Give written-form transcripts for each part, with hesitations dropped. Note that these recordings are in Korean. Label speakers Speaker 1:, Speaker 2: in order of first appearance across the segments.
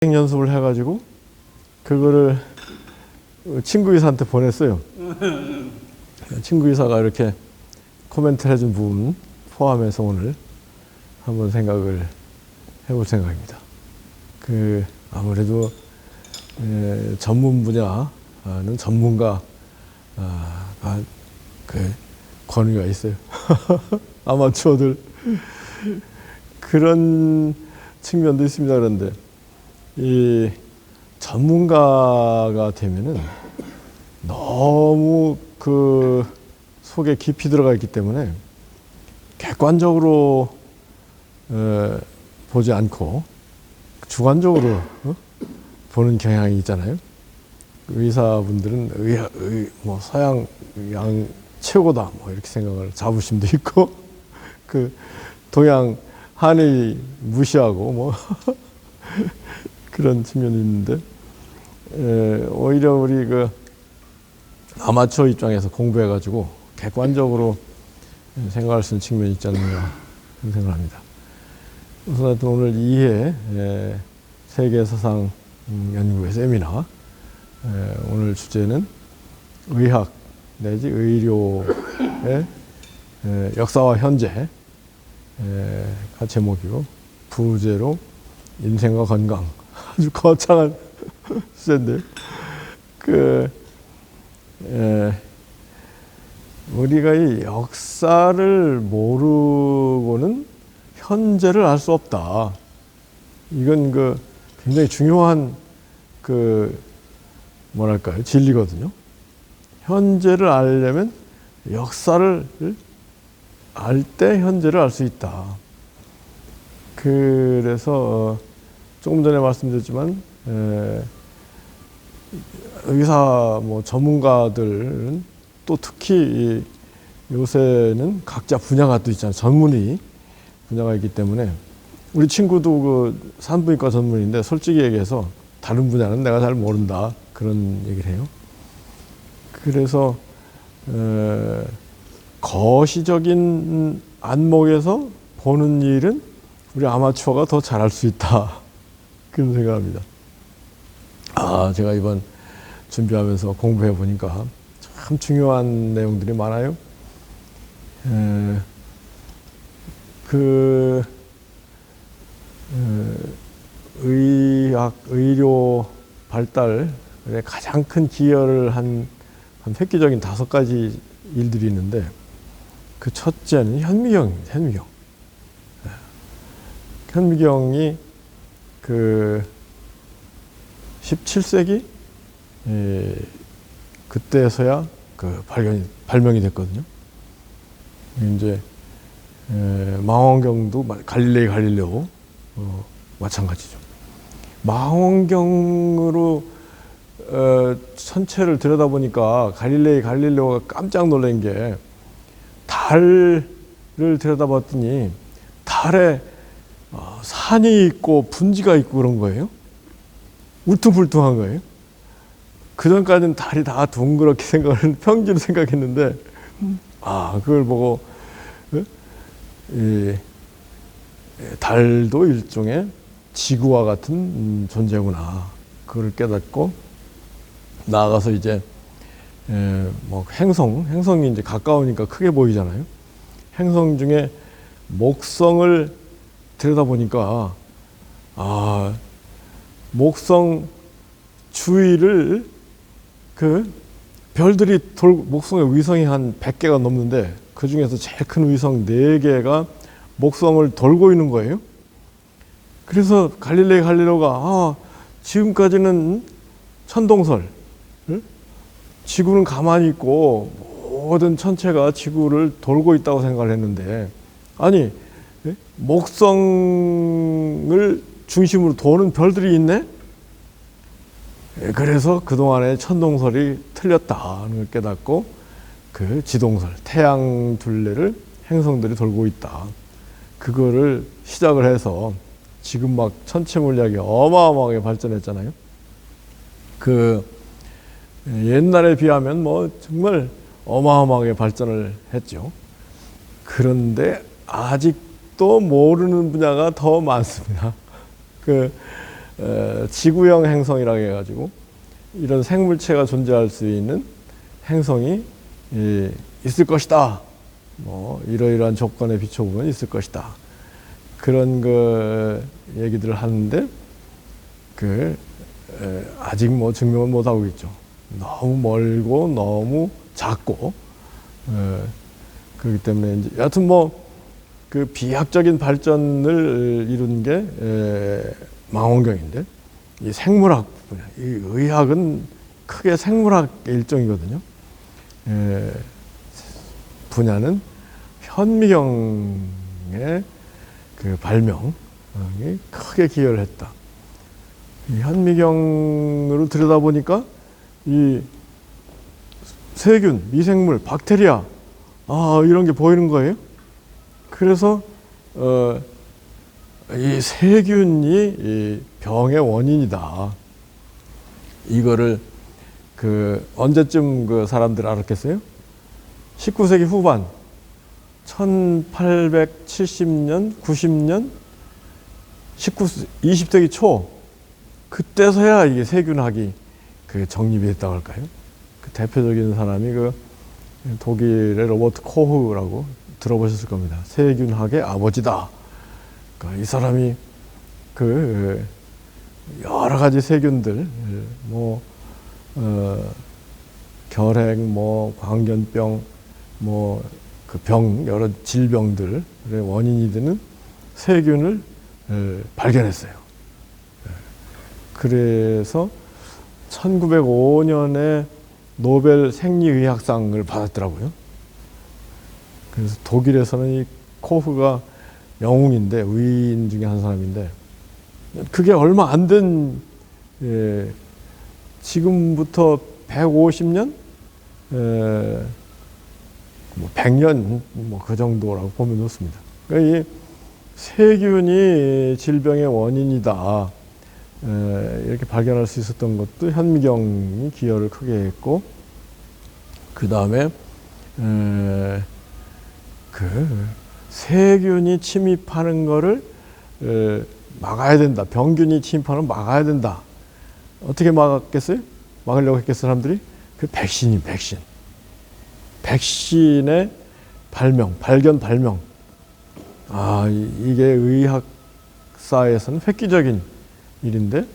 Speaker 1: 연습을 해가지고 그거를 친구 의사한테 보냈어요. 친구 의사가 이렇게 코멘트를 해준 부분 포함해서 오늘 한번 생각을 해볼 생각입니다. 아무래도 전문 분야는 전문가가 권위가 있어요. 아마추어들 그런 측면도 있습니다. 그런데 이 전문가가 되면은 너무 그 속에 깊이 들어가 있기 때문에 객관적으로 보지 않고 주관적으로 보는 경향이 있잖아요. 의사분들은 뭐 서양 양 최고다 뭐 이렇게 생각을 자부심도 있고 그 동양 한의 무시하고 뭐 그런 측면이 있는데 오히려 우리 그 아마추어 입장에서 공부해가지고 객관적으로 생각할 수 있는 측면이 있지 않느냐 그런 생각을 합니다. 우선 하여튼 오늘 2회 세계사상 연구회 세미나 오늘 주제는 의학 내지 의료의 역사와 현재가 제목이고 부제로 인생과 건강 아주 거창한 주제인데요. 우리가 이 역사를 모르고는 현재를 알 수 없다. 이건 굉장히 중요한 뭐랄까요, 진리거든요. 현재를 알려면 역사를 알 때 현재를 알 수 있다. 그래서 조금 전에 말씀드렸지만 의사 뭐 전문가들은 또 특히 요새는 각자 분야가 또 있잖아요. 전문의 분야가 있기 때문에 우리 친구도 그 산부인과 전문인데 솔직히 얘기해서 다른 분야는 내가 잘 모른다 그런 얘기를 해요. 그래서 거시적인 안목에서 보는 일은 우리 아마추어가 더 잘할 수 있다 그런 생각합니다. 제가 이번 준비하면서 공부해 보니까 참 중요한 내용들이 많아요. 의료 발달에 가장 큰 기여를 한 획기적인 5가지 일들이 있는데 그 첫째는 현미경입니다. 현미경이 17세기 그때서야 발명이 됐거든요. 이제 망원경도 갈릴레오 마찬가지죠. 망원경으로 천체를 들여다보니까 갈릴레오가 깜짝 놀란 게 달을 들여다봤더니 달에 산이 있고 분지가 있고 그런 거예요. 울퉁불퉁한 거예요. 그전까지는 달이 다 둥그렇게 평지로 생각했는데 그걸 보고 달도 일종의 지구와 같은 존재구나 그걸 깨닫고 나아가서 이제 뭐 행성이 이제 가까우니까 크게 보이잖아요. 행성 중에 목성을 들여다보니까 목성 주위를 별들이 목성의 위성이 한 100개가 넘는데 그 중에서 제일 큰 위성 4개가 목성을 돌고 있는 거예요. 그래서 갈릴레오가 지금까지는 천동설, 지구는 가만히 있고 모든 천체가 지구를 돌고 있다고 생각을 했는데 아니 목성을 중심으로 도는 별들이 있네? 그래서 그동안의 천동설이 틀렸다는 걸 깨닫고 지동설, 태양 둘레를 행성들이 돌고 있다. 그거를 시작을 해서 지금 막 천체 물리학이 어마어마하게 발전했잖아요. 옛날에 비하면 뭐 정말 어마어마하게 발전을 했죠. 그런데 아직도 모르는 분야가 더 많습니다. 지구형 행성이라고 해가지고 이런 생물체가 존재할 수 있는 행성이 있을 것이다. 뭐 이러이러한 조건에 비춰보면 있을 것이다. 그런 그 얘기들을 하는데 아직 뭐 증명을 못 하고 있죠. 너무 멀고 너무 작고 그렇기 때문에 이제 여하튼 뭐 그 비약적인 발전을 이룬 게 망원경인데 이 생물학 분야, 이 의학은 크게 생물학의 일종이거든요. 분야는 현미경의 그 발명이 크게 기여를 했다. 이 현미경으로 들여다보니까 이 세균, 미생물, 박테리아 이런 게 보이는 거예요. 그래서 이 세균이 이 병의 원인이다. 이거를 언제쯤 그 사람들 알았겠어요? 19세기 후반, 1870년, 90년, 20세기 초 그때서야 이게 세균학이 정립이 됐다고 할까요? 그 대표적인 사람이 독일의 로버트 코흐라고 들어보셨을 겁니다. 세균학의 아버지다. 그러니까 이 사람이 여러 가지 세균들, 결핵, 광견병, 여러 질병들의 원인이 되는 세균을 발견했어요. 그래서 1905년에 노벨 생리의학상을 받았더라고요. 그래서 독일에서는 이 코흐가 영웅인데, 의인 중에 한 사람인데, 그게 얼마 안 된, 지금부터 150년? 100년, 그 정도라고 보면 좋습니다. 그러니까 이 세균이 질병의 원인이다. 이렇게 발견할 수 있었던 것도 현미경이 기여를 크게 했고, 그 다음에, 세균이 침입하는 거를 막아야 된다. 병균이 침입하는 걸 막아야 된다. 어떻게 막았겠어요? 막으려고 했겠어요, 사람들이? 백신이 백신. 백신의 발명. 이게 의학사에서는 획기적인 일인데,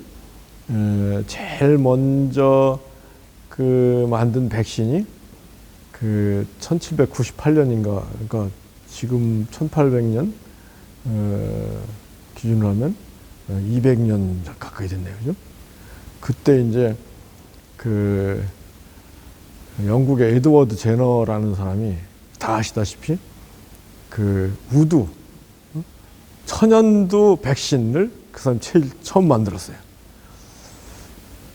Speaker 1: 제일 먼저 만든 백신이 1798년인가, 그러니까 지금 1800년 기준으로 하면 200년 가까이 됐네요, 그죠? 그때 이제 영국의 에드워드 제너라는 사람이 다 아시다시피 우두, 천연두 백신을 그 사람이 처음 만들었어요.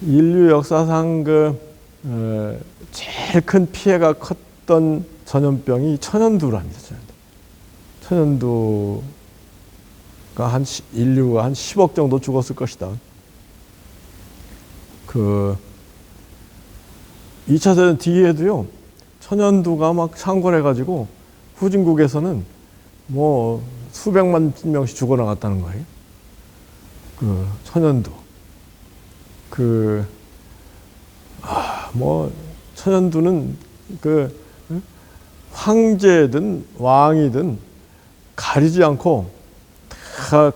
Speaker 1: 인류 역사상 제일 큰 피해가 컸던 전염병이 천연두랍니다. 천연두가 인류가 한 10억 정도 죽었을 것이다. 2차 대전 뒤에도요, 천연두가 막 창궐해가지고 후진국에서는 수백만 명씩 죽어나갔다는 거예요. 천연두. 천연두는 황제든 왕이든 가리지 않고 다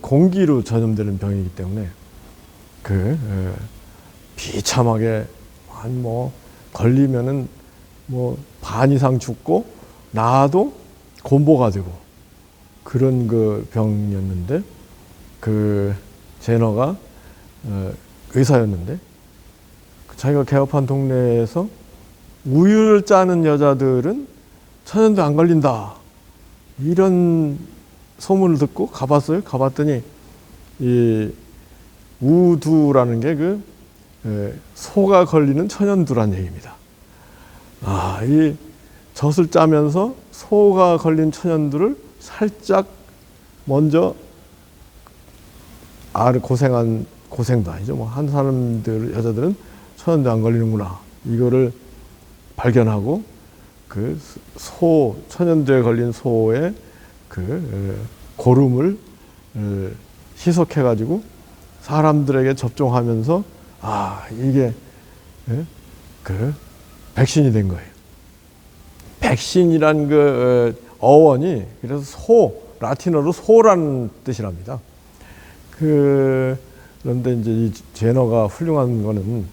Speaker 1: 공기로 전염되는 병이기 때문에 비참하게 걸리면은 반 이상 죽고 나도 곤보가 되고 그런 병이었는데 제너가 의사였는데 자기가 개업한 동네에서 우유를 짜는 여자들은 천연두 안 걸린다. 이런 소문을 듣고 가봤어요. 가봤더니 이 우두라는 게 소가 걸리는 천연두란 얘기입니다. 이 젖을 짜면서 소가 걸린 천연두를 살짝 먼저 고생도 아니죠. 한 사람들, 여자들은 천연두 안 걸리는구나. 이거를 발견하고 천연두에 걸린 소의 고름을 희석해가지고 사람들에게 접종하면서 이게 그 백신이 된 거예요. 백신이란 그 어원이 그래서 라틴어로 소라는 뜻이랍니다. 그런데 이제 이 제너가 훌륭한 거는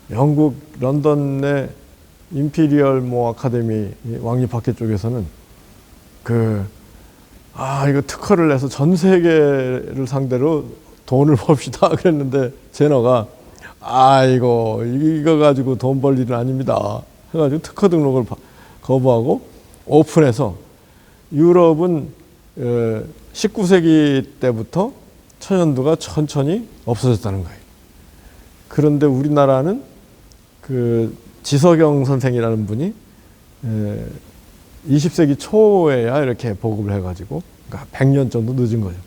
Speaker 1: 영국 런던의 임피리얼 아카데미 왕립학회 쪽에서는 이거 특허를 내서 전 세계를 상대로 돈을 봅시다 그랬는데 제너가 이거 가지고 돈 벌 일은 아닙니다 해가지고 특허 등록을 거부하고 오픈해서 유럽은 19세기 때부터 천연두가 천천히 없어졌다는 거예요. 그런데 우리나라는 그 지석영 선생이라는 분이 20세기 초에야 이렇게 보급을 해가지고 그러니까 100년 정도 늦은 거죠.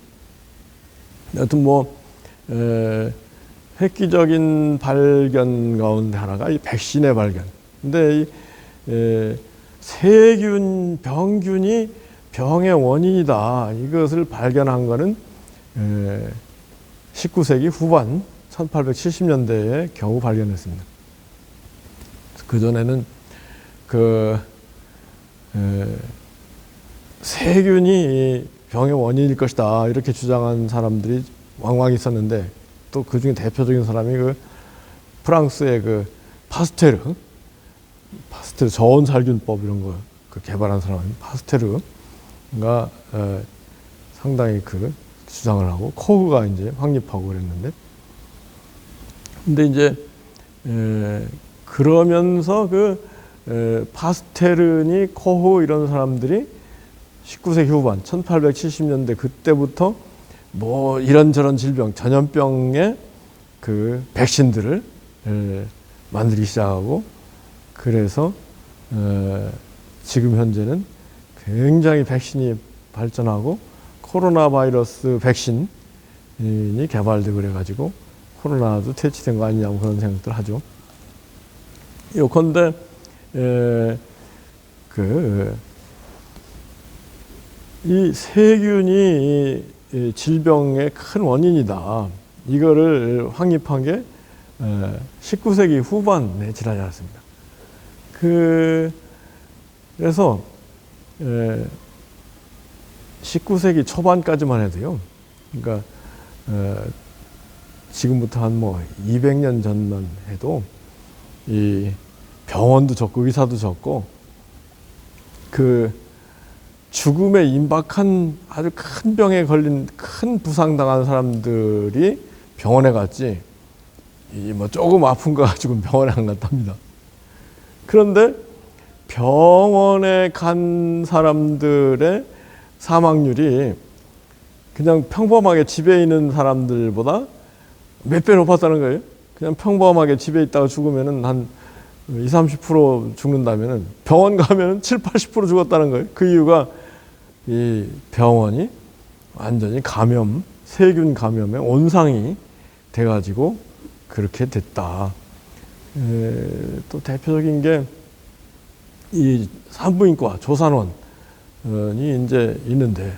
Speaker 1: 여튼 획기적인 발견 가운데 하나가 이 백신의 발견. 근데 이 세균, 병균이 병의 원인이다. 이것을 발견한 거는 19세기 후반 1870년대에 겨우 발견했습니다. 그전에는 세균이 병의 원인일 것이다. 이렇게 주장한 사람들이 왕왕 있었는데 또 그 중에 대표적인 사람이 프랑스의 파스테르 저온 살균법 이런 거 개발한 사람이 파스테르가 상당히 주장을 하고 코흐가 이제 확립하고 그랬는데 근데 이제 그러면서 파스테르니 코흐 이런 사람들이 19세기 후반 1870년대 그때부터 이런저런 질병 전염병의 백신들을 만들기 시작하고 그래서 지금 현재는 굉장히 백신이 발전하고 코로나 바이러스 백신이 개발되고 그래가지고 코로나도 퇴치된 거 아니냐고 그런 생각들 하죠. 요컨대 이 세균이 질병의 큰 원인이다. 이거를 확립한 게 19세기 후반에 지나지 않았습니다. 그래서 19세기 초반까지만 해도요. 그러니까 지금부터 한 200년 전만 해도 이 병원도 적고 의사도 적고 죽음에 임박한 아주 큰 병에 걸린 큰 부상당한 사람들이 병원에 갔지 조금 아픈 거 가지고 병원에 안 갔답니다. 그런데 병원에 간 사람들의 사망률이 그냥 평범하게 집에 있는 사람들보다 몇 배 높았다는 거예요. 그냥 평범하게 집에 있다가 죽으면은 한 20, 30% 죽는다면은 병원 가면은 7, 80% 죽었다는 거예요. 그 이유가 이 병원이 완전히 세균 감염의 온상이 돼가지고 그렇게 됐다. 또 대표적인 게 이 산부인과 조산원이 이제 있는데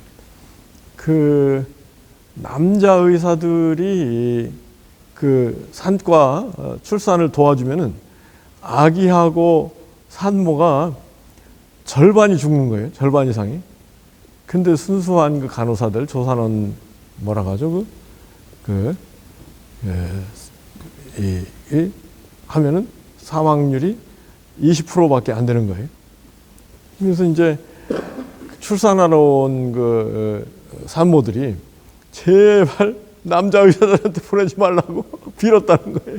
Speaker 1: 남자 의사들이 산과 출산을 도와주면은 아기하고 산모가 절반이 죽는 거예요. 절반 이상이. 근데 순수한 간호사들, 조산원 뭐라고 하죠? 하면은 사망률이 20%밖에 안 되는 거예요. 그래서 이제 출산하러 온 산모들이 제발 남자 의사들한테 보내지 말라고 빌었다는 거예요.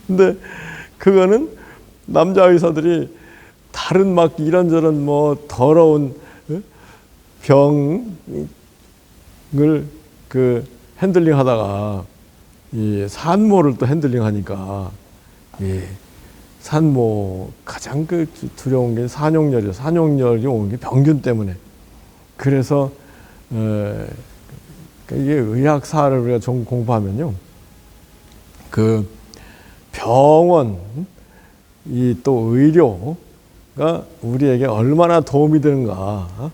Speaker 1: 근데 그거는 남자 의사들이 다른 이런저런 더러운 병을 핸들링 하다가 이 산모를 또 핸들링 하니까 산모 가장 두려운 게 산용열이에요. 산용열이 오는 게 병균 때문에. 그래서 이게 의학사를 우리가 좀 공부하면요, 병원 또 의료가 우리에게 얼마나 도움이 되는가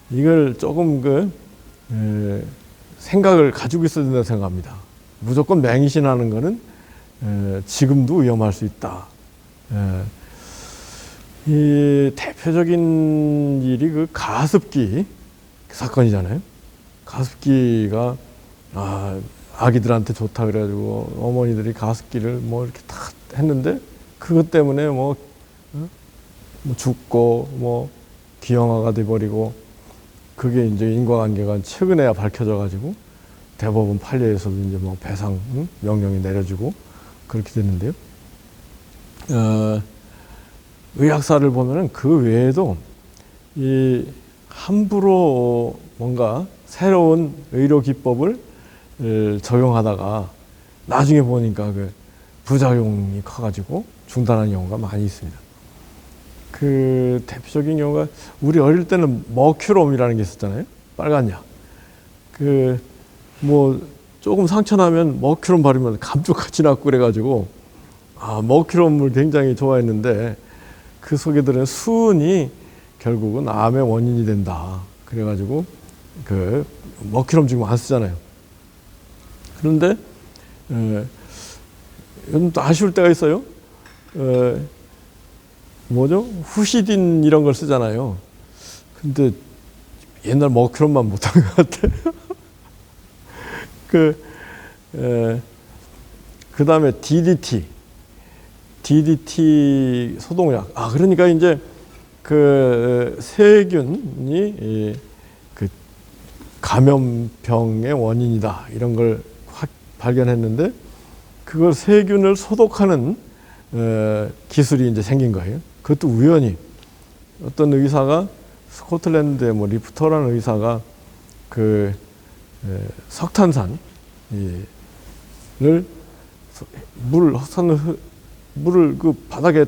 Speaker 1: 이걸 조금 생각을 가지고 있어야 된다고 생각합니다. 무조건 맹신하는 거는 지금도 위험할 수 있다. 이 대표적인 일이 그 가습기 사건이잖아요. 가습기가 아기들한테 좋다 그래가지고 어머니들이 가습기를 뭐 이렇게 다 했는데 그것 때문에 뭐 죽고 뭐 기형아가 돼버리고 그게 이제 인과관계가 최근에야 밝혀져가지고 대법원 판례에서도 이제 뭐 배상 명령이 내려지고 그렇게 됐는데요. 의학사를 보면은 그 외에도 이 함부로 뭔가 새로운 의료 기법을 적용하다가 나중에 보니까 그 부작용이 커가지고 중단하는 경우가 많이 있습니다. 그 대표적인 경우가 우리 어릴 때는 머큐롬이라는 게 있었잖아요. 빨간 약. 그 뭐 조금 상처 나면 머큐롬 바르면 감쪽같이 낫고 그래가지고 머큐롬을 굉장히 좋아했는데 그 속에 들은 수은이 결국은 암의 원인이 된다. 그래가지고 그 머큐롬 지금 안 쓰잖아요. 그런데 요즘 또 아쉬울 때가 있어요. 뭐죠? 후시딘 이런 걸 쓰잖아요. 근데 옛날 머큐롬만 못한 것 같아요. 그 다음에 DDT 소독약. 그러니까 이제 그 세균이 그 감염병의 원인이다. 이런 걸 발견했는데 그걸 세균을 소독하는 기술이 이제 생긴 거예요. 그것도 우연히 어떤 의사가 스코틀랜드의 뭐 리프터라는 의사가 그 석탄산을 물을 그 바닥에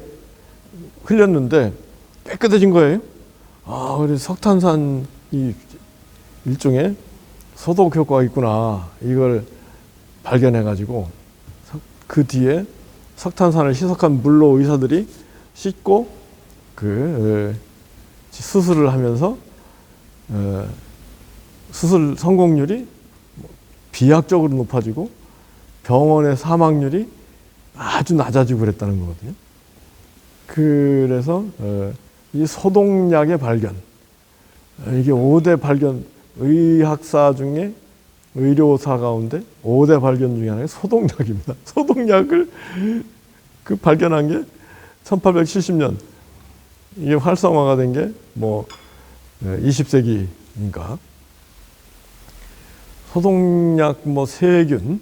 Speaker 1: 흘렸는데 깨끗해진 거예요. 그래서 석탄산이 일종의 소독 효과가 있구나. 이걸 발견해가지고 그 뒤에 석탄산을 희석한 물로 의사들이 씻고 그 수술을 하면서 수술 성공률이 비약적으로 높아지고 병원의 사망률이 아주 낮아지고 그랬다는 거거든요. 그래서 이 소독약의 발견, 이게 5대 발견, 의학사 중에 의료사 가운데 5대 발견 중에 하나가 소독약입니다. 소독약을 그 발견한 게 1870년. 이게 활성화가 된 게 뭐 20세기인가. 소독약 뭐 세균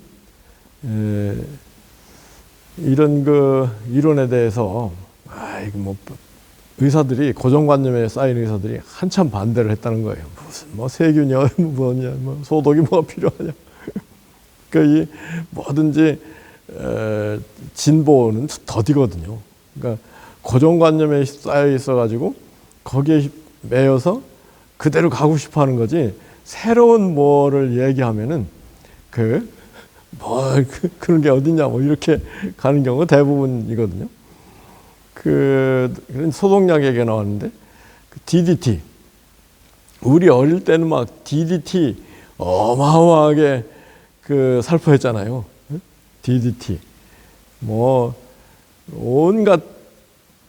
Speaker 1: 이런 그 이론에 대해서 이거 뭐 의사들이 고정관념에 쌓인 의사들이 한참 반대를 했다는 거예요. 무슨 뭐 세균이야 뭐냐 뭐 소독이 뭐가 필요하냐. 그러니까 이 뭐든지 진보는 더디거든요. 그러니까 고정관념에 쌓여 있어가지고 거기에 매여서 그대로 가고 싶어하는 거지. 새로운 뭐를 얘기하면은 그런 게 어딨냐 뭐 이렇게 가는 경우가 대부분이거든요. 그런 소독약 얘기가 나왔는데 DDT 우리 어릴 때는 막 DDT 어마어마하게 그 살포했잖아요. DDT 뭐 온갖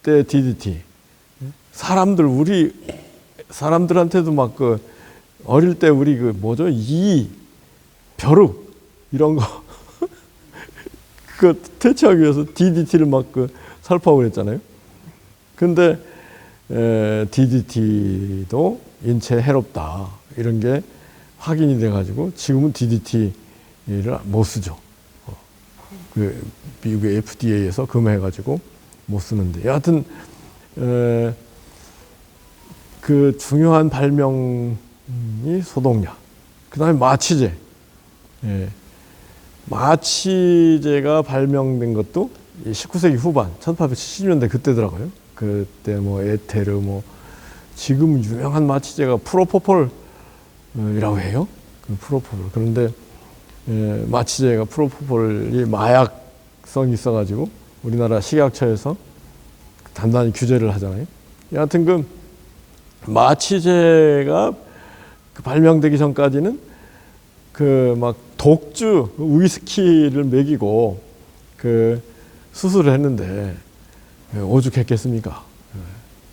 Speaker 1: 때 DDT 우리 사람들한테도 막 그 어릴 때 우리 그 뭐죠 벼룩 이런 거 그 퇴치하기 위해서 DDT를 막 그 살포하고 그랬잖아요. 근데 DDT도 인체에 해롭다 이런 게 확인이 돼가지고 지금은 DDT를 못 쓰죠. 그 미국의 FDA에서 금해가지고 못 쓰는데 여하튼 그 중요한 발명이 소독약. 그다음에 마취제. 마취제가 발명된 것도 19세기 후반, 1870년대 그때더라고요. 그때 뭐 에테르 뭐 지금 유명한 마취제가 프로포폴이라고 해요. 그 프로포폴. 그런데 마취제가 프로포폴이 마약성이 있어가지고 우리나라 식약처에서 단단히 규제를 하잖아요. 여하튼 그 마취제가 발명되기 전까지는 그 막 독주 위스키를 먹이고 그 수술을 했는데 오죽했겠습니까?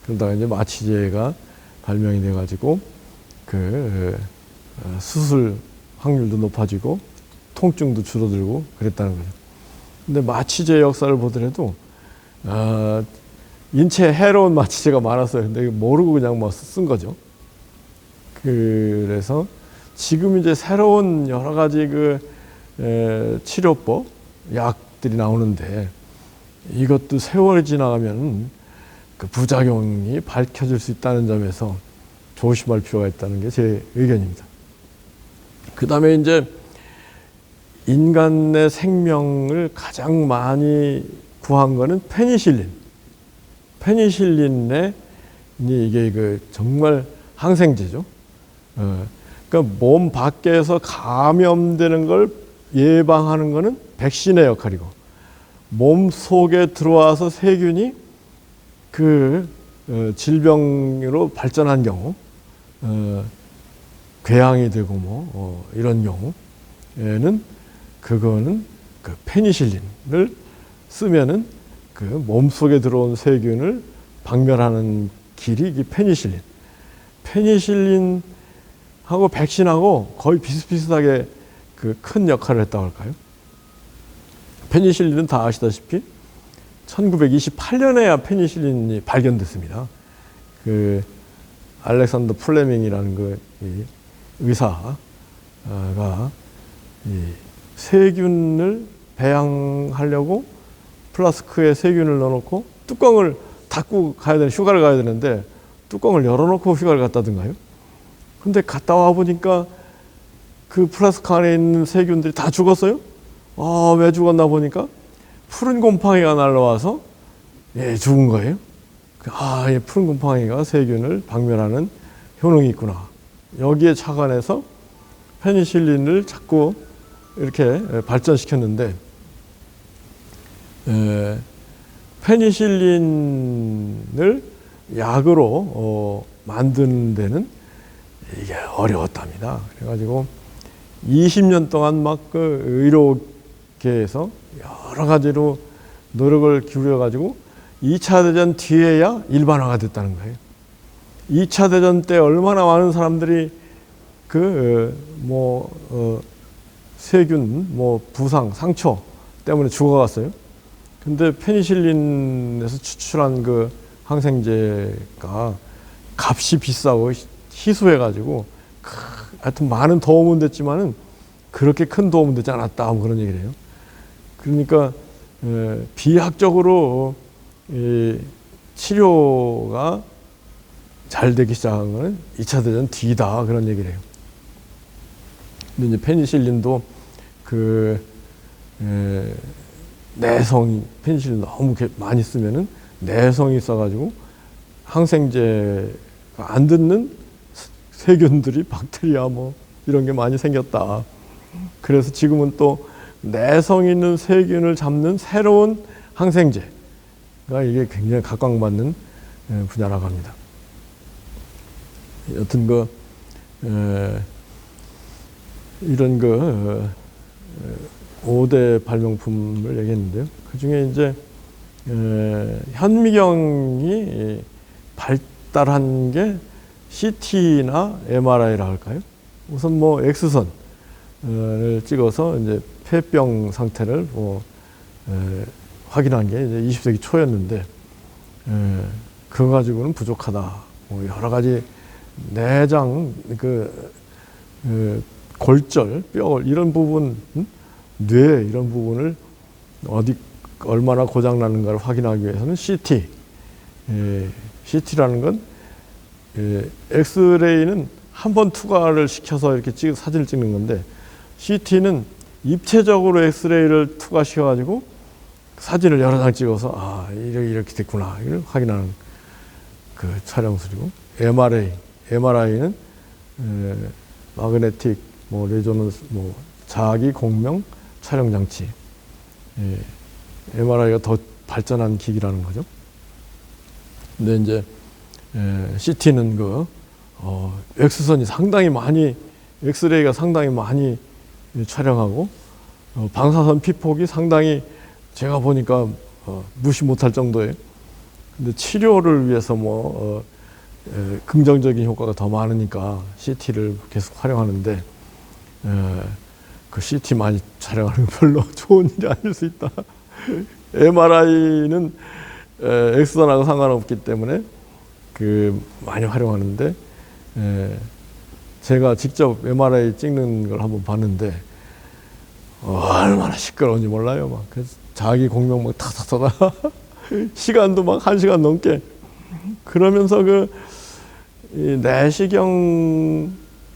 Speaker 1: 그러다가 이제 마취제가 발명이 돼가지고 그 수술 확률도 높아지고 통증도 줄어들고 그랬다는 거죠. 근데 마취제 역사를 보더라도 인체에 해로운 마취제가 많았어요. 근데 모르고 그냥 뭐 쓴 거죠. 그래서 지금 이제 새로운 여러 가지 그 치료법, 약들이 나오는데 이것도 세월이 지나가면 그 부작용이 밝혀질 수 있다는 점에서 조심할 필요가 있다는 게 제 의견입니다. 그 다음에 이제 인간의 생명을 가장 많이 구한 거는 페니실린. 페니실린에 이게 그 정말 항생제죠. 그러니까 몸 밖에서 감염되는 걸 예방하는 거는 백신의 역할이고, 몸 속에 들어와서 세균이 그 질병으로 발전한 경우, 궤양이 되고 뭐 이런 경우에는 그거는 그 페니실린을 쓰면은 그 몸 속에 들어온 세균을 박멸하는 길이 이 페니실린. 페니실린하고 백신하고 거의 비슷비슷하게 그 큰 역할을 했다고 할까요? 페니실린은 다 아시다시피 1928년에야 페니실린이 발견됐습니다. 그 알렉산더 플레밍이라는 그 의사가 이 세균을 배양하려고 플라스크에 세균을 넣어놓고 뚜껑을 닫고 가야 되는, 휴가를 가야 되는데 뚜껑을 열어놓고 휴가를 갔다든가요. 근데 갔다 와 보니까 그 플라스크 안에 있는 세균들이 다 죽었어요. 왜 죽었나 보니까 푸른 곰팡이가 날라와서 죽은 거예요. 이 푸른 곰팡이가 세균을 박멸하는 효능이 있구나. 여기에 착안해서 페니실린을 자꾸 이렇게 발전시켰는데, 페니실린을 약으로 만드는 데는 이게 어려웠답니다. 그래가지고 20년 동안 막 그 의료계에서 여러 가지로 노력을 기울여가지고 2차 대전 뒤에야 일반화가 됐다는 거예요. 2차 대전 때 얼마나 많은 사람들이 세균, 부상, 상처 때문에 죽어갔어요. 근데 페니실린에서 추출한 그 항생제가 값이 비싸고 희소해가지고 하여튼 많은 도움은 됐지만은 그렇게 큰 도움은 되지 않았다, 뭐 그런 얘기를 해요. 그러니까 비약적으로 치료가 잘 되기 시작한 거는 2차 대전 뒤다, 그런 얘기를 해요. 근데 이제 페니실린도 내성이, 페니실린 너무 많이 쓰면은 내성이 있어가지고 항생제가 안 듣는 세균들이, 박테리아 뭐 이런 게 많이 생겼다. 그래서 지금은 또 내성 있는 세균을 잡는 새로운 항생제가 이게 굉장히 각광받는 분야라고 합니다. 여튼 이런 5대 발명품을 얘기했는데요. 그 중에 이제 현미경이 발달한 게 CT나 MRI라 할까요? 우선 X선을 찍어서 이제 폐병 상태를 확인한 게 이제 20세기 초였는데, 그거 가지고는 부족하다. 여러 가지 내장, 골절, 뼈 이런 부분, 뇌 이런 부분을 얼마나 고장 나는가를 확인하기 위해서는 CT라는 건 엑스레이는 한 번 투과를 시켜서 이렇게 사진을 찍는 건데, CT는 입체적으로 엑스레이를 투과시켜가지고 사진을 여러 장 찍어서 이렇게 됐구나 이걸 확인하는 그 촬영술이고, MRI는 마그네틱 레조넌스 자기 공명 촬영 장치. MRI가 더 발전한 기기라는 거죠. 근데 이제 CT는 X선이 상당히 많이, 엑스레이가 상당히 많이 촬영하고 방사선 피폭이 상당히 제가 보니까 무시 못할 정도예요. 근데 치료를 위해서 긍정적인 효과가 더 많으니까 CT를 계속 활용하는데 그 CT 많이 촬영하는 건 별로 좋은 일이 아닐 수 있다. MRI는 엑스선하고 상관없기 때문에 많이 활용하는데 제가 직접 MRI 찍는 걸 한번 봤는데 얼마나 시끄러운지 몰라요. 막 자기 공명 막 타타타다 시간도 막 1시간 넘게 그러면서 내시경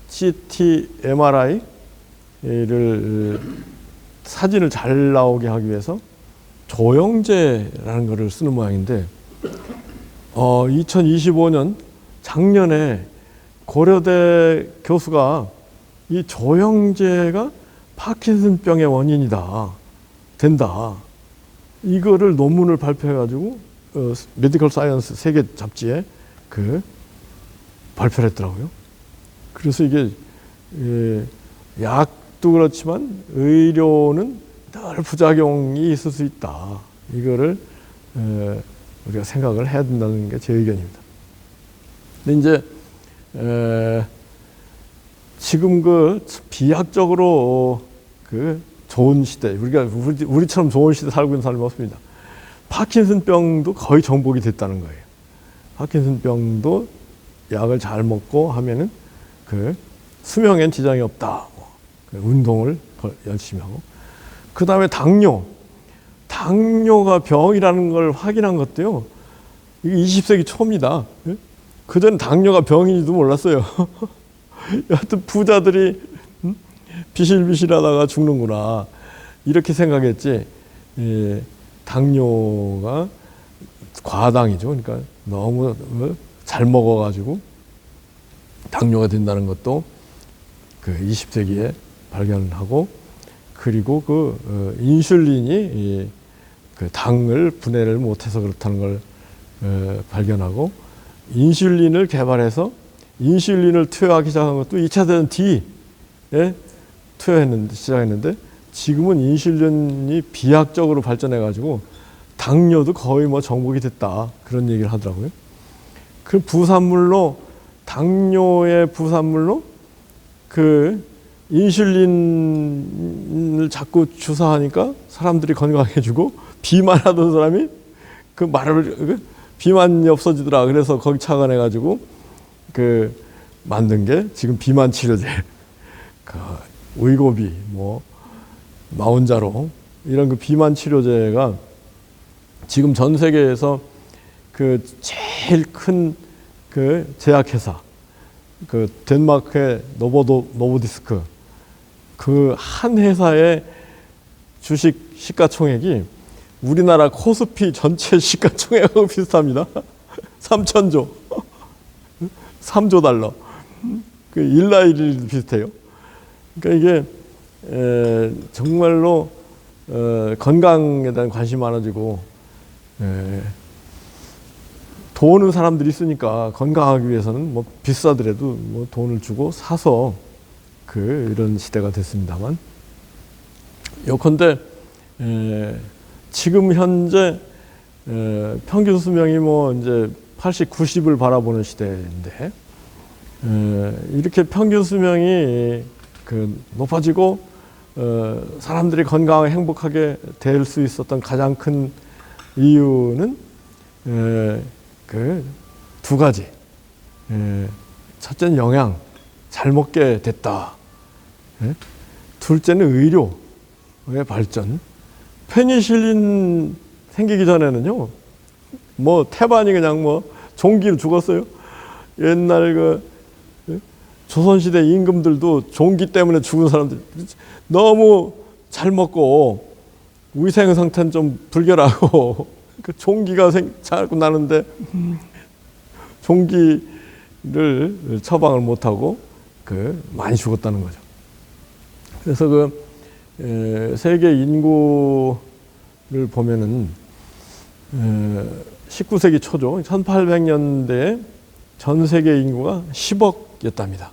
Speaker 1: CT MRI를 사진을 잘 나오게 하기 위해서 조영제라는 것을 쓰는 모양인데 2025년 작년에 고려대 교수가 이 조영제가 파킨슨병의 원인이다 된다 이거를 논문을 발표해가지고 메디컬 사이언스 세계 잡지에 발표를 했더라고요. 그래서 이게 약도 그렇지만 의료는 늘 부작용이 있을 수 있다. 이거를 우리가 생각을 해야 된다는 게 제 의견입니다. 근데 이제 지금 비약적으로 좋은 시대, 우리처럼 좋은 시대 살고 있는 사람이 없습니다. 파킨슨병도 거의 정복이 됐다는 거예요. 파킨슨병도 약을 잘 먹고 하면은 수명엔 지장이 없다. 운동을 열심히 하고. 그 다음에 당뇨가 병이라는 걸 확인한 것도요. 이게 20세기 초입니다. 그전 당뇨가 병인지도 몰랐어요. 여하튼 부자들이 비실비실하다가 죽는구나 이렇게 생각했지. 당뇨가 과당이죠. 그러니까 너무 잘 먹어가지고 당뇨가 된다는 것도 20세기에 발견하고 그리고 인슐린이 당을 분해를 못해서 그렇다는 걸 발견하고 인슐린을 개발해서 인슐린을 투여하기 시작한 것도 2차 대전 뒤에 시작했는데 지금은 인슐린이 비약적으로 발전해가지고 당뇨도 거의 정복이 됐다 그런 얘기를 하더라고요. 그 당뇨의 부산물로 인슐린을 자꾸 주사하니까 사람들이 건강해지고 비만하던 사람이 비만이 없어지더라. 그래서 거기 착안해가지고 만든 게 지금 비만 치료제, 의고비, 마운자로 이런 비만 치료제가 지금 전 세계에서 제일 큰 제약회사, 덴마크의 노보디스크 한 회사의 주식 시가총액이 우리나라 코스피 전체 시가총액하고 비슷합니다. 3,000조, 3조 달러. 일라일이 비슷해요. 그러니까 이게 정말로 건강에 대한 관심이 많아지고 돈은 사람들이 쓰니까 건강하기 위해서는 비싸더라도 돈을 주고 사서 이런 시대가 됐습니다만 요컨대 지금 현재 평균 수명이 이제 80, 90을 바라보는 시대인데 이렇게 평균 수명이 높아지고 사람들이 건강하게 행복하게 될 수 있었던 가장 큰 이유는 두 가지. 첫째는 영양, 잘 먹게 됐다. 둘째는 의료의 발전. 페니실린 생기기 전에는요, 태반이 그냥 종기로 죽었어요. 옛날 조선시대 임금들도 종기 때문에 죽은 사람들 너무 잘 먹고 위생 상태는 좀 불결하고 종기가 자꾸 나는데 종기를 처방을 못하고 많이 죽었다는 거죠. 그래서 세계 인구를 보면은 19세기 초죠. 1800년대에 전 세계 인구가 10억이었답니다.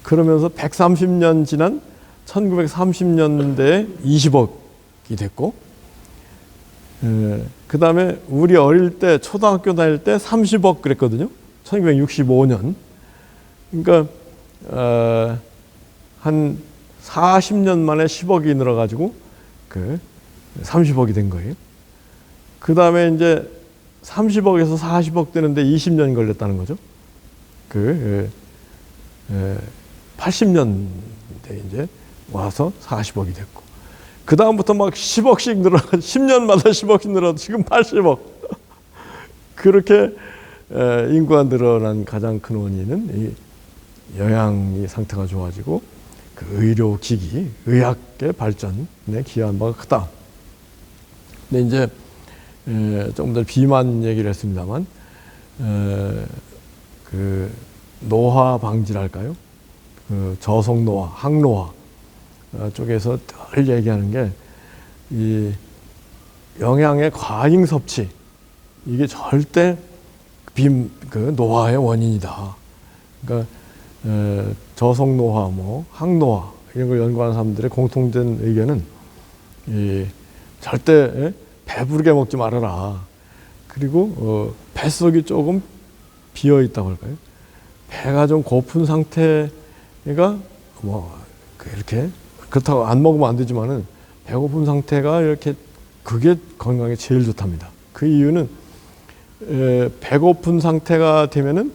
Speaker 1: 그러면서 130년 지난 1930년대에 20억이 됐고, 그 다음에 우리 어릴 때 초등학교 다닐 때 30억 그랬거든요. 1965년. 그러니까 한 40년 만에 10억이 늘어가지고 그 30억이 된 거예요. 그 다음에 이제 30억에서 40억 되는데 20년 걸렸다는 거죠. 80년대 이제 와서 40억이 됐고, 그 다음부터 막 10억씩 늘어, 10년마다 10억씩 늘어도 지금 80억. 그렇게 인구가 늘어난 가장 큰 원인은 이 영양이 상태가 좋아지고 그 의료 기기, 의학의 발전에 기여한 바가 크다. 근데 이제 조금 전에 비만 얘기를 했습니다만, 그 노화 방지랄까요? 그 저속노화, 항노화 쪽에서 늘 얘기하는 게 이 영양의 과잉 섭취, 이게 절대 그 노화의 원인이다. 그러니까 저속노화, 뭐 항노화 이런 걸 연구하는 사람들의 공통된 의견은 절대 배부르게 먹지 말아라. 그리고 뱃속이 조금 비어 있다고 할까요? 배가 좀 고픈 상태가 뭐 이렇게, 그렇다고 안 먹으면 안 되지만은 배고픈 상태가 이렇게, 그게 건강에 제일 좋답니다. 그 이유는 배고픈 상태가 되면은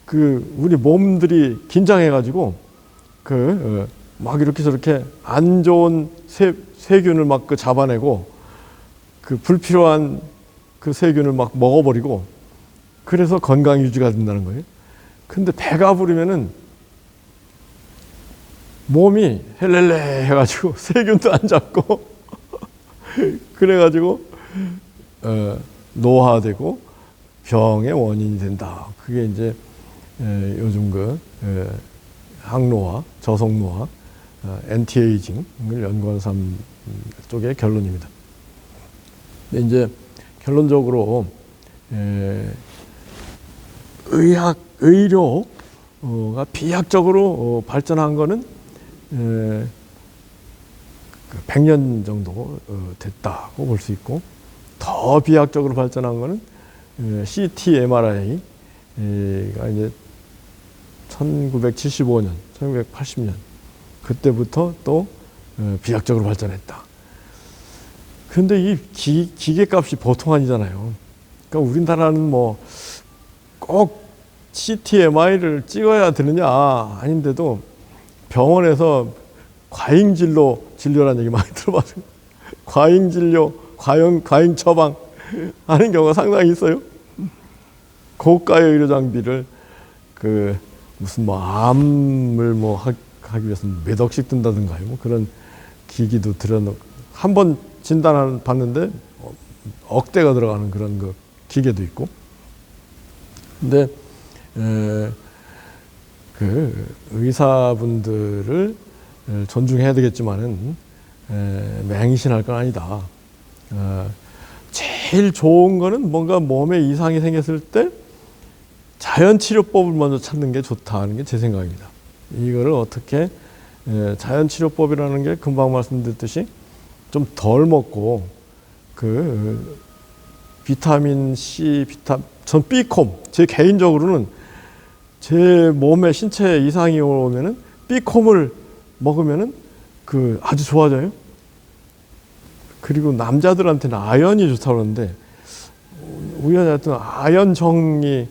Speaker 1: 그 우리 몸들이 긴장해가지고 막 이렇게 저렇게 안 좋은 세균을 막 그 잡아내고 그 불필요한 그 세균을 막 먹어버리고, 그래서 건강 유지가 된다는 거예요. 근데 배가 부르면은 몸이 헬렐레 해가지고 세균도 안 잡고 그래가지고 노화되고 병의 원인이 된다. 그게 이제 요즘 그 항노화, 저속노화, 엔티에이징을 연구하는 사람 쪽의 결론입니다. 근데 이제 결론적으로 의료가 비약적으로 발전한 거는 100년 정도 됐다고 볼 수 있고, 더 비약적으로 발전한 거는 CT, MRI가 이제 1975년, 1980년 그때부터 또 비약적으로 발전했다. 그런데 이 기계값이 보통 아니잖아요. 그러니까 우리나라는 뭐 꼭 CT, MRI를 찍어야 되느냐 아닌데도 병원에서 과잉진료, 진료라는 얘기 많이 들어봤어요. 과잉진료, 과잉 처방 하는 경우가 상당히 있어요. 고가의 의료 장비를 무슨 뭐 암을 뭐 하기 위해서 몇 억씩 든다든가요. 뭐 그런 기기도 들여놓고 한 번 진단 받는데 억대가 들어가는 그런 그 기계도 있고. 근데 그 의사분들을 존중해야 되겠지만은 맹신할 건 아니다. 제일 좋은 거는 뭔가 몸에 이상이 생겼을 때 자연치료법을 먼저 찾는 게 좋다는 게 제 생각입니다. 이거를 어떻게 자연치료법이라는 게 금방 말씀드렸듯이 좀 덜 먹고 그 비타민 C, 전 B콤, 제 개인적으로는 제 몸에 신체에 이상이 오면은 B콤을 먹으면은 그 아주 좋아져요. 그리고 남자들한테는 아연이 좋다고 그러는데 우연히 하여튼 아연정이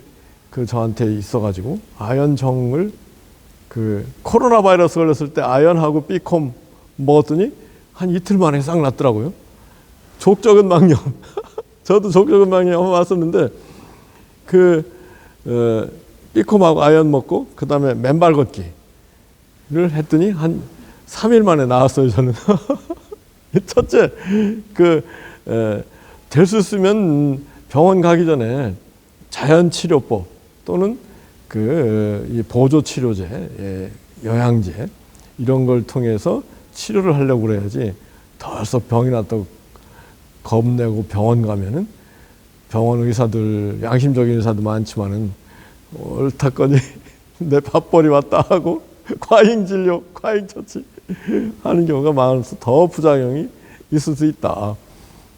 Speaker 1: 그 저한테 있어가지고 아연정을 그 코로나 바이러스 걸렸을 때 아연하고 B콤 먹었더니 한 이틀 만에 싹 났더라고요. 족저근 망령. 저도 족저근 망령 한번 왔었는데 B콤하고 아연 먹고 그 다음에 맨발 걷기를 했더니 한 3일 만에 나왔어요, 저는. 첫째, 될 수 있으면 병원 가기 전에 자연치료법 또는 이 보조치료제, 영양제 이런 걸 통해서 치료를 하려고 그래야지 덜썩 병이 났다고 겁내고 병원 가면은 병원 의사들, 양심적인 의사도 많지만은 옳다거니 내 밥벌이 왔다 하고 과잉 진료, 과잉 처치 하는 경우가 많아서 더 부작용이 있을 수 있다.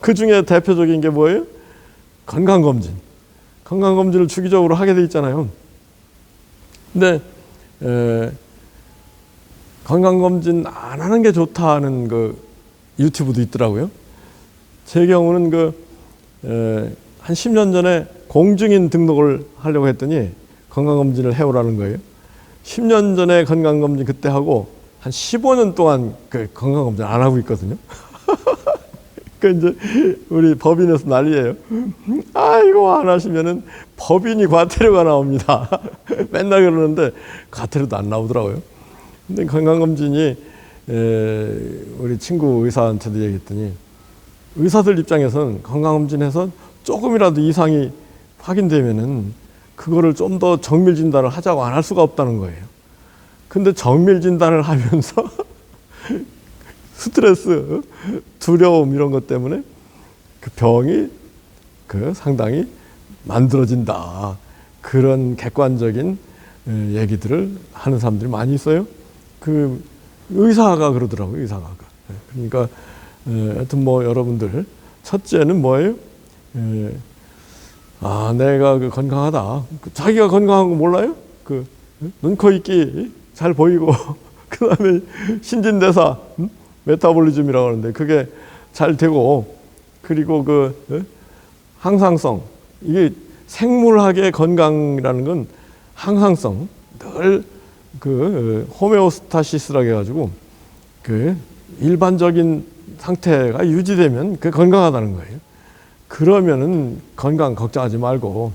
Speaker 1: 그 중에 대표적인 게 뭐예요? 건강검진. 건강검진을 주기적으로 하게 돼 있잖아요. 근데 건강검진 안 하는 게 좋다는 그 유튜브도 있더라고요. 제 경우는 한 10년 전에 공증인 등록을 하려고 했더니 건강검진을 해오라는 거예요. 10년 전에 건강검진 그때 하고 한 15년 동안 그 건강검진 안 하고 있거든요. 그 이제 우리 법인에서 난리예요. 아, 이거 안 하시면은 법인이 과태료가 나옵니다. 맨날 그러는데 과태료도 안 나오더라고요. 근데 건강검진이 우리 친구 의사한테도 얘기했더니 의사들 입장에서는 건강검진해서 조금이라도 이상이 확인되면은 그거를 좀 더 정밀 진단을 하자고 안 할 수가 없다는 거예요. 근데 정밀 진단을 하면서 스트레스, 두려움 이런 것 때문에 그 병이 상당히 만들어진다. 그런 객관적인 얘기들을 하는 사람들이 많이 있어요. 그 의사가 그러더라고요. 의사가. 그러니까 하여튼 뭐 여러분들 첫째는 뭐예요? 아, 내가 건강하다. 자기가 건강한 거 몰라요? 눈, 코, 입기 잘 보이고 그 다음에 신진대사, 메타볼리즘이라고 하는데 그게 잘 되고, 그리고 항상성. 이게 생물학의 건강이라는 건 항상성, 늘 호메오스타시스라고 해가지고 일반적인 상태가 유지되면 건강하다는 거예요. 그러면은 건강 걱정하지 말고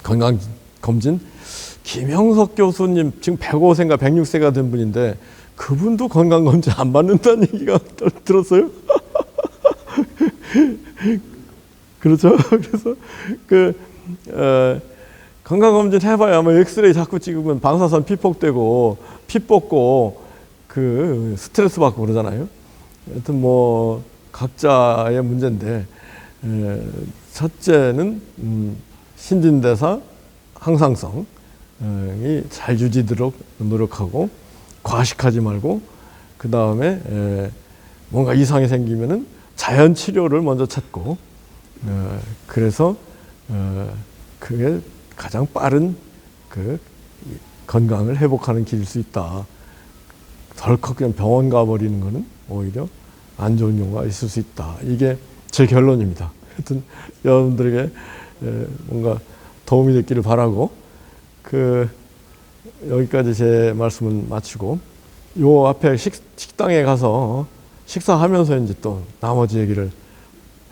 Speaker 1: 건강검진, 김영석 교수님 지금 105세인가 106세가 된 분인데 그분도 건강검진 안 받는다는 얘기가 들었어요. 그렇죠. 그래서 건강검진 해봐야 뭐 엑스레이 자꾸 찍으면 방사선 피폭되고 피 뽑고 스트레스 받고 그러잖아요. 하여튼 뭐 각자의 문제인데, 첫째는 신진대사 항상성이 잘 유지되도록 노력하고 과식하지 말고, 그 다음에 뭔가 이상이 생기면은 자연 치료를 먼저 찾고, 그래서 그게 가장 빠른 건강을 회복하는 길일 수 있다. 덜컥 그냥 병원 가버리는 거는 오히려 안 좋은 경우가 있을 수 있다. 이게 제 결론입니다. 하여튼 여러분들에게 뭔가 도움이 됐기를 바라고, 여기까지 제 말씀은 마치고, 요 앞에 식당에 가서 식사하면서 이제 또 나머지 얘기를